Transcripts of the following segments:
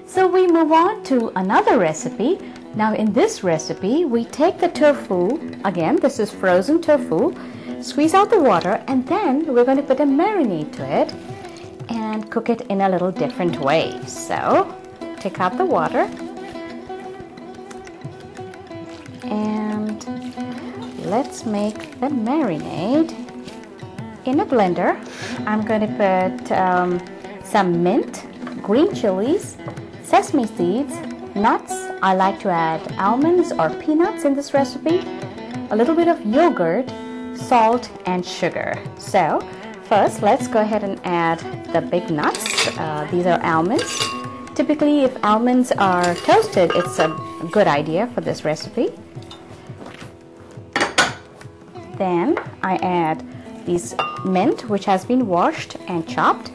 So we move on to another recipe. Now in this recipe, we take the tofu, again this is frozen tofu, squeeze out the water, and then we're going to put a marinade to it and cook it in a little different way. So take out the water and let's make the marinade in a blender. I'm going to put some mint, green chilies, sesame seeds, nuts. I like to add almonds or peanuts in this recipe, a little bit of yogurt, salt and sugar. So first let's go ahead and add the big nuts. These are almonds. Typically if almonds are toasted, it's a good idea for this recipe. Then I add this mint which has been washed and chopped.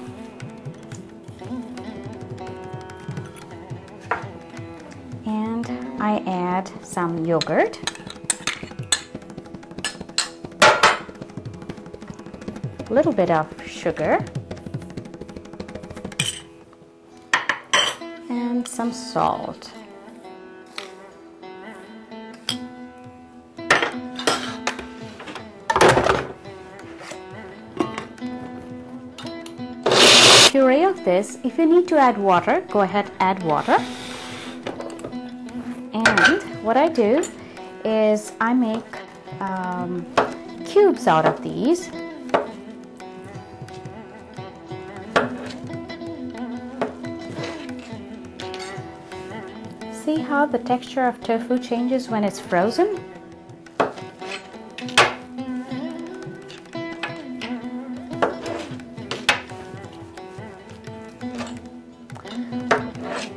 I add some yogurt, a little bit of sugar, and some salt. Puree of this. If you need to add water, go ahead, add water. And what I do is I make cubes out of these. See how the texture of tofu changes when it's frozen?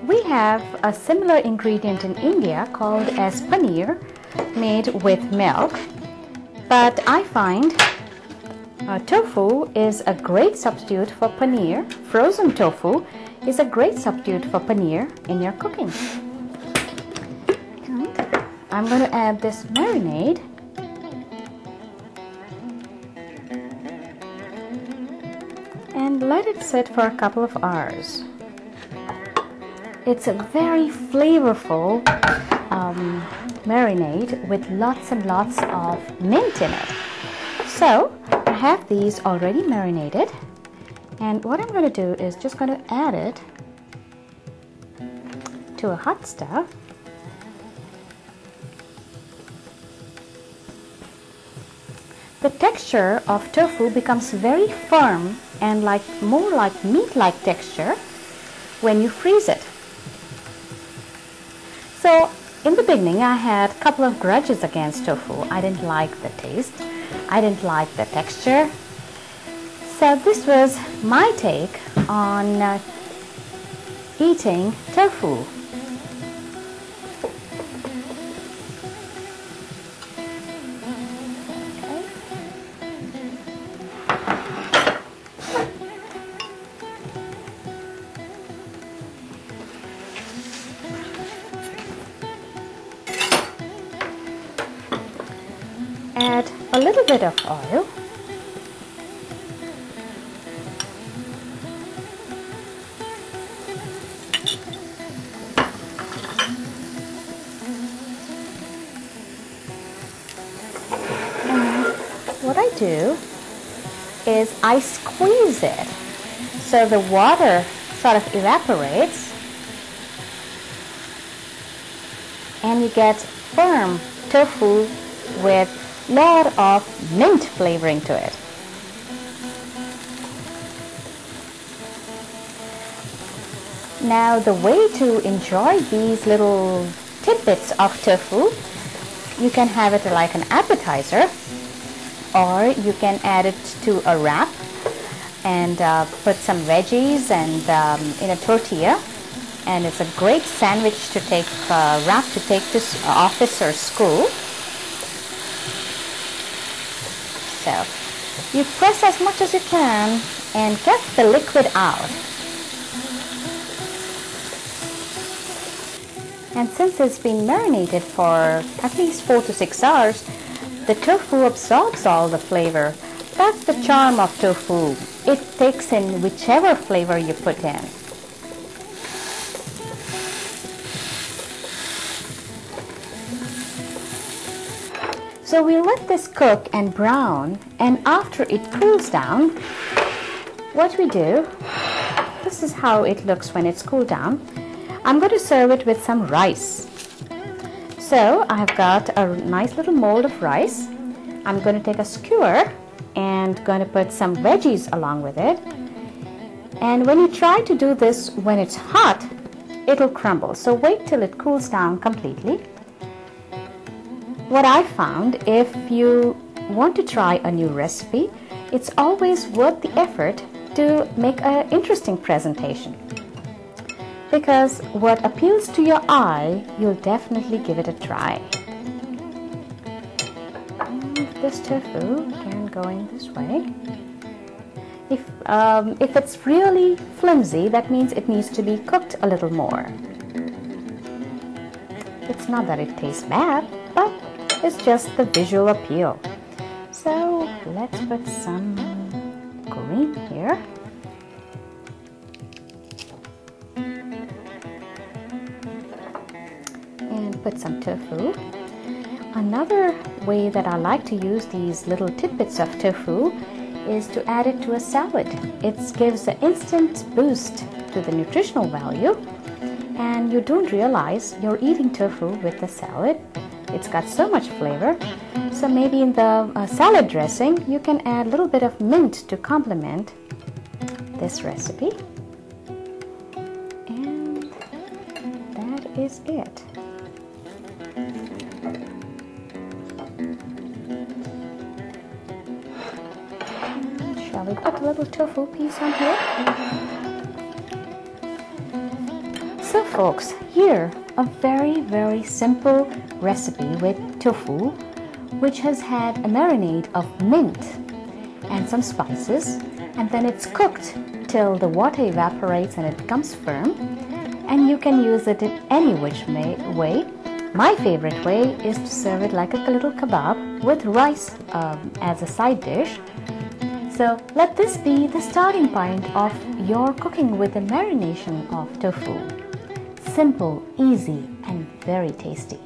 We have a similar ingredient in India called as paneer, made with milk, but I find tofu is a great substitute for paneer. Frozen tofu is a great substitute for paneer in your cooking. And I'm going to add this marinade. And let it sit for a couple of hours. It's a very flavorful marinade with lots and lots of mint in it. So I have these already marinated, and what I'm going to do is just going to add it to a hot stove. The texture of tofu becomes very firm and more like meat-like texture when you freeze it. So in the beginning I had a couple of grudges against tofu. I didn't like the taste. I didn't like the texture. So this was my take on eating tofu. Add a little bit of oil. And what I do is I squeeze it so the water sort of evaporates and you get firm tofu with a lot of mint flavoring to it. Now the way to enjoy these little tidbits of tofu, you can have it like an appetizer, or you can add it to a wrap and put some veggies and in a tortilla, and it's a great sandwich to take, wrap to take to office or school. So you press as much as you can and get the liquid out. And since it's been marinated for at least 4 to 6 hours, the tofu absorbs all the flavor. That's the charm of tofu. It takes in whichever flavor you put in. So we let this cook and brown, and after it cools down, what we do, this is how it looks when it's cooled down. I'm going to serve it with some rice. So I've got a nice little mold of rice. I'm going to take a skewer and going to put some veggies along with it. And when you try to do this when it's hot, it'll crumble. So wait till it cools down completely. What I found, if you want to try a new recipe, it's always worth the effort to make an interesting presentation. Because what appeals to your eye, you'll definitely give it a try. This tofu can go in this way. If it's really flimsy, that means it needs to be cooked a little more. It's not that it tastes bad, but it's just the visual appeal. So let's put some green here. And put some tofu. Another way that I like to use these little tidbits of tofu is to add it to a salad. It gives an instant boost to the nutritional value, and you don't realize you're eating tofu with the salad. It's got so much flavor. So maybe in the salad dressing, you can add a little bit of mint to complement this recipe. And that is it. Shall we put a little tofu piece on here? So folks, here a very, very simple recipe with tofu, which has had a marinade of mint and some spices, and then it's cooked till the water evaporates and it becomes firm, and you can use it in any which way. My favorite way is to serve it like a little kebab with rice as a side dish. So let this be the starting point of your cooking with the marination of tofu. Simple, easy, and very tasty.